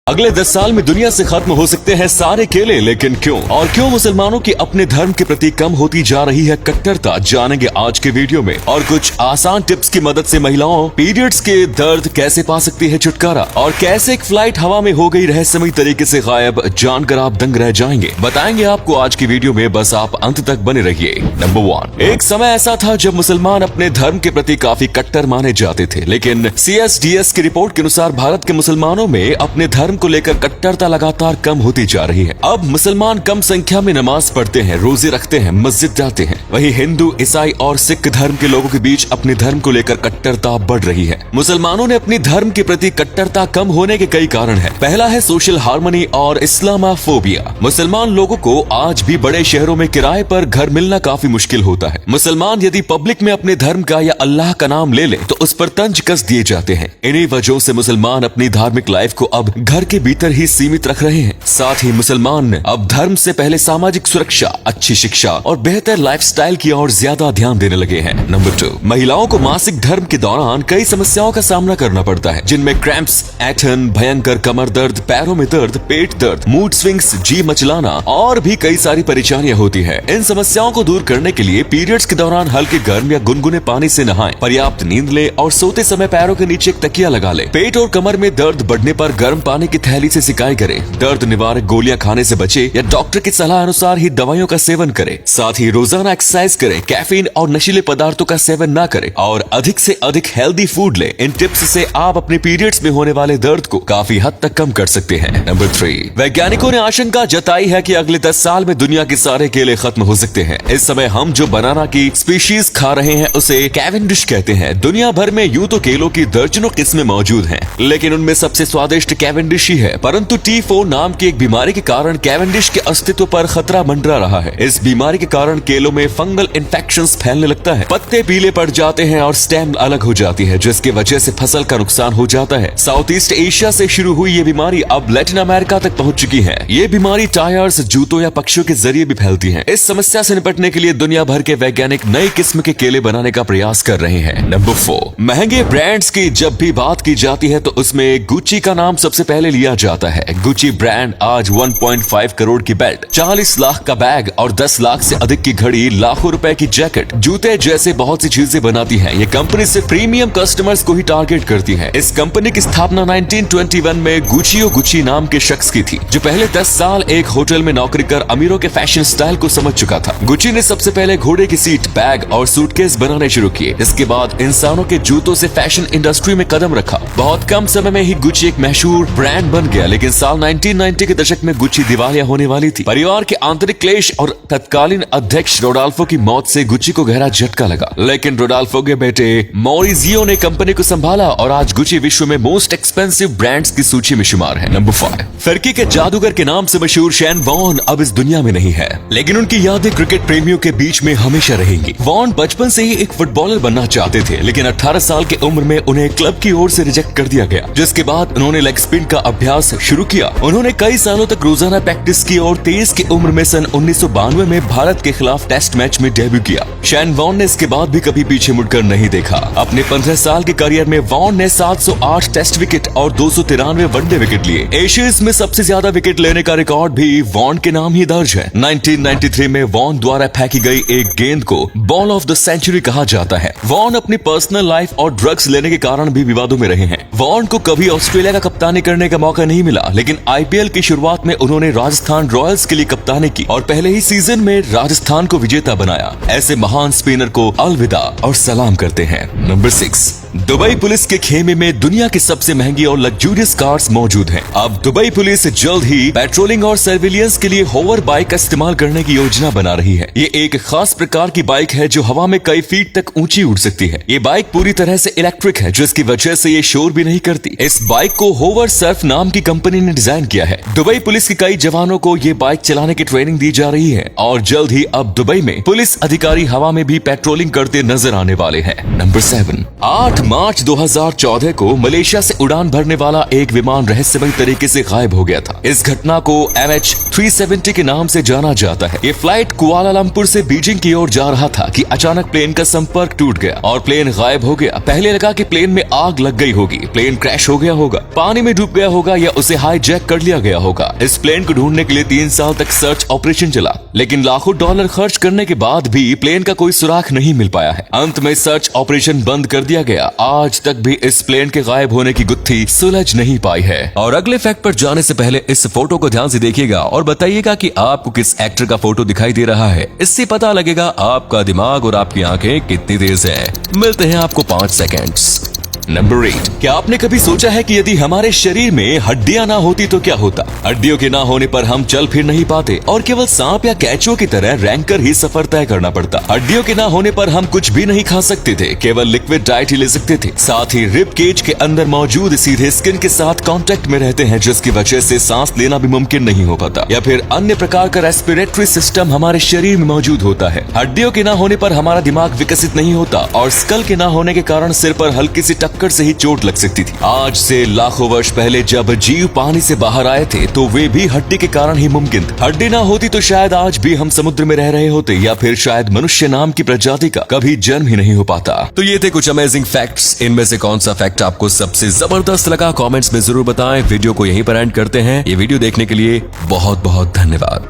अगले 10 साल में दुनिया से खत्म हो सकते हैं सारे केले, लेकिन क्यों? और क्यों मुसलमानों की अपने धर्म के प्रति कम होती जा रही है कट्टरता, जानेंगे आज के वीडियो में। और कुछ आसान टिप्स की मदद से महिलाओं पीरियड्स के दर्द कैसे पा सकती है छुटकारा, और कैसे एक फ्लाइट हवा में हो गई रहस्यमयी तरीके से गायब, जानकर आप दंग रह जाएंगे। बताएंगे आपको आज की वीडियो में, बस आप अंत तक बने रहिए। नंबर 1, एक समय ऐसा था जब मुसलमान अपने धर्म के प्रति काफी कट्टर माने जाते थे, लेकिन CSDS की रिपोर्ट के अनुसार भारत के मुसलमानों में अपने धर्म को लेकर कट्टरता लगातार कम होती जा रही है। अब मुसलमान कम संख्या में नमाज पढ़ते हैं, रोजे रखते हैं, मस्जिद जाते हैं। वहीं हिंदू, ईसाई और सिख धर्म के लोगों के बीच अपने धर्म को लेकर कट्टरता बढ़ रही है। मुसलमानों ने अपनी धर्म के प्रति कट्टरता कम होने के कई कारण है। पहला है सोशल हार्मनी और इस्लामाफोबिया। मुसलमान लोगों को आज भी बड़े शहरों में किराए पर घर मिलना काफी मुश्किल होता है। मुसलमान यदि पब्लिक में अपने धर्म का या अल्लाह का नाम ले ले तो उस पर तंज कस दिए जाते हैं। इन्हीं वजहों से मुसलमान अपनी धार्मिक लाइफ को अब घर के भीतर ही सीमित रख रहे हैं। साथ ही मुसलमान अब धर्म से पहले सामाजिक सुरक्षा, अच्छी शिक्षा और बेहतर लाइफस्टाइल की ओर ज्यादा ध्यान देने लगे हैं। नंबर 2, महिलाओं को मासिक धर्म के दौरान कई समस्याओं का सामना करना पड़ता है, जिनमें क्रैम्प्स, ऐंठन, भयंकर कमर दर्द, पैरों में दर्द, पेट दर्द, मूड स्विंग्स, जी मचलाना और भी कई सारी परेशानियां होती है। इन समस्याओं को दूर करने के लिए पीरियड्स के दौरान हल्के गर्म या गुनगुने पानी से नहाएं, पर्याप्त नींद ले और सोते समय पैरों के नीचे एक तकिया लगा ले। पेट और कमर में दर्द बढ़ने पर गर्म पानी की थैली से सिकाई करे। दर्द निवारक गोलियां खाने से बचे या डॉक्टर की सलाह अनुसार ही दवाइयों का सेवन करे। साथ ही रोजाना एक्सरसाइज करें, कैफीन और नशीले पदार्थों का सेवन ना करें और अधिक से अधिक हेल्दी फूड ले। इन टिप्स से आप अपने पीरियड्स में होने वाले दर्द को काफी हद तक कम कर सकते हैं। नंबर 3, वैज्ञानिकों ने आशंका जताई है कि अगले 10 साल में दुनिया के सारे केले खत्म हो सकते हैं। इस समय हम जो बनाना की स्पीशीज खा रहे हैं उसे कैवेंडिश कहते हैं। दुनिया भर में यूं तो केलों की दर्जनों किस्में मौजूद हैं, लेकिन उनमें सबसे स्वादिष्ट कैवेंडिश ही है। परंतु T4 नाम की एक बीमारी के कारण कैवेंडिश के अस्तित्व पर खतरा मंडरा रहा है। इस बीमारी के कारण केलों में फंगल इन्फेक्शंस फैलने लगता है, पत्ते पीले पड़ जाते हैं और स्टेम अलग हो जाती है, जिसकी वजह से फसल का नुकसान हो जाता है। साउथ ईस्ट एशिया से शुरू हुई ये बीमारी अब लैटिन अमेरिका तक पहुंच चुकी है। ये बीमारी टायर्स, जूतों या पक्षियों के जरिए भी फैलती है। इस समस्या से निपटने के लिए दुनिया भर के वैज्ञानिक नई किस्म के केले बनाने का प्रयास कर रहे हैं। नंबर 4, महंगे ब्रांड्स की जब भी बात की जाती है तो उसमें गुच्ची का नाम सबसे पहले लिया जाता है। गुच्ची ब्रांड आज 1.5 करोड़ की बेल्ट, 40 लाख का बैग और 10 लाख से अधिक की घड़ी, लाखों रुपए की जैकेट, जूते जैसे बहुत सी चीजें बनाती है। ये कंपनी सिर्फ प्रीमियम कस्टमर्स को ही टारगेट करती है। इस कंपनी की स्थापना 1921 में गुचियो गुची नाम के शख्स की थी, जो पहले 10 साल एक होटल में नौकरी कर अमीरों के फैशन स्टाइल को समझ चुका था। गुची ने सबसे पहले घोड़े की सीट, बैग और सूटकेस बनाने शुरू किए। इसके बाद इंसानों के जूतों से फैशन इंडस्ट्री में कदम रखा। बहुत कम समय में ही गुची एक मशहूर ब्रांड बन गया, लेकिन साल 1990 के दशक में गुची दिवालिया होने वाली थी। परिवार के आंतरिक क्लेश और तत्कालीन अध्यक्ष रोडाल्फो की मौत से गुची को गहरा झटका लगा, लेकिन रोडाल्फो के बेटे मॉरिजियो ने कंपनी को संभाला और आज गुची विश्व में मोस्ट एक्सपेंसिव ब्रांड्स की सूची में शुमार है। नंबर 5, फिरकी के जादूगर के नाम से मशहूर शैन वॉर्न अब इस दुनिया में नहीं है, लेकिन उनकी यादें क्रिकेट प्रेमियों के बीच में हमेशा रहेंगी। वॉर्न बचपन से ही एक फुटबॉलर बनना चाहते थे, लेकिन 18 साल की उम्र में उन्हें क्लब की ओर से रिजेक्ट कर दिया गया, जिसके बाद उन्होंने लेग स्पिन का अभ्यास शुरू किया। उन्होंने कई सालों तक रोजाना प्रैक्टिस की और 23 की उम्र में सन 1992 में भारत के खिलाफ टेस्ट मैच में डेब्यू किया। शैन वॉर्न ने इसके बाद भी कभी पीछे मुड़कर नहीं देखा। अपने 15 साल के करियर में वॉर्न ने 708 टेस्ट विकेट और 293 वनडे विकेट लिए। एशियंस में सबसे ज्यादा विकेट लेने का रिकॉर्ड भी वॉर्न के नाम ही दर्ज है। 1993 में वॉर्न द्वारा फेंकी गई एक गेंद को बॉल ऑफ द सेंचुरी कहा जाता है। वॉर्न अपनी पर्सनल लाइफ और ड्रग्स लेने के कारण भी विवादों में रहे हैं। वॉर्न को कभी ऑस्ट्रेलिया का कप्तानी करने का मौका नहीं मिला, लेकिन IPL की शुरुआत में उन्होंने राजस्थान रॉयल्स के लिए कप्तानी की और पहले ही सीजन में राजस्थान को विजेता बनाया। ऐसे महान स्पिनर को अलविदा और सलाम करते हैं। नंबर 6, दुबई पुलिस के खेमे में दुनिया की सबसे महंगी और लग्जूरियस कार्स मौजूद हैं। अब दुबई पुलिस जल्द ही पेट्रोलिंग और सर्विलियंस के लिए होवर बाइक का इस्तेमाल करने की योजना बना रही है। ये एक खास प्रकार की बाइक है जो हवा में कई फीट तक ऊंची उड़ सकती है। ये बाइक पूरी तरह से इलेक्ट्रिक है, जिसकी वजह से ये शोर भी नहीं करती। इस बाइक को होवर सर्फ नाम की कंपनी ने डिजाइन किया है। दुबई पुलिस के कई जवानों को ये बाइक चलाने की ट्रेनिंग दी जा रही है और जल्द ही अब दुबई में पुलिस अधिकारी हवा में भी पेट्रोलिंग करते नजर आने वाले हैं। नंबर 7, 8 मार्च 2014 को मलेशिया से उड़ान भरने वाला एक विमान रहस्यमयी तरीके से गायब हो गया था। इस घटना को MH370 के नाम से जाना जाता है। ये फ्लाइट कुआलालंपुर से बीजिंग की ओर जा रहा था कि अचानक प्लेन का संपर्क टूट गया और प्लेन गायब हो गया। पहले लगा कि प्लेन में आग लग गई होगी, प्लेन क्रैश हो गया होगा, पानी में डूब गया होगा या उसे हाईजैक कर लिया गया होगा। इस प्लेन को ढूंढने के लिए 3 साल तक सर्च ऑपरेशन चला, लेकिन लाखों डॉलर खर्च करने के बाद भी प्लेन का कोई सुराग नहीं मिल पाया है। अंत में सर्च ऑपरेशन बंद कर दिया गया। आज तक भी इस प्लेन के गायब होने की गुत्थी सुलझ नहीं पाई है। और अगले फैक्ट पर जाने से पहले इस फोटो को ध्यान से देखिएगा और बताइएगा कि आपको किस एक्टर का फोटो दिखाई दे रहा है। इससे पता लगेगा आपका दिमाग और आपकी आंखें कितनी तेज है। मिलते हैं आपको 5 सेकेंड्स। नंबर 8, क्या आपने कभी सोचा है कि यदि हमारे शरीर में हड्डियां ना होती तो क्या होता? हड्डियों के ना होने पर हम चल फिर नहीं पाते और केवल सांप या कैचुओं की तरह रैंक कर ही सफर तय करना पड़ता। हड्डियों के ना होने पर हम कुछ भी नहीं खा सकते थे, केवल लिक्विड डाइट ही ले सकते थे। साथ ही रिब केज के अंदर मौजूद सीधे स्किन के साथ कांटेक्ट में रहते हैं, जिसकी वजह से सांस लेना भी मुमकिन नहीं हो पाता। या फिर अन्य प्रकार का रेस्पिरेटरी सिस्टम हमारे शरीर में मौजूद होता है। हड्डियों के ना होने पर हमारा दिमाग विकसित नहीं होता और स्कल के ना होने के कारण सिर पर हल्की सी टक्कर से ही चोट लग सकती थी। आज से लाखों वर्ष पहले जब जीव पानी से बाहर आए थे तो वे भी हड्डी के कारण ही मुमकिन थे। हड्डी ना होती तो शायद आज भी हम समुद्र में रह रहे होते या फिर शायद मनुष्य नाम की प्रजाति का कभी जन्म ही नहीं हो पाता। तो ये थे कुछ अमेजिंग फैक्ट्स। इनमें से कौन सा फैक्ट आपको सबसे जबरदस्त लगा कमेंट्स में जरूर बताएं। वीडियो को यहीं पर एंड करते हैं। ये वीडियो देखने के लिए बहुत बहुत धन्यवाद।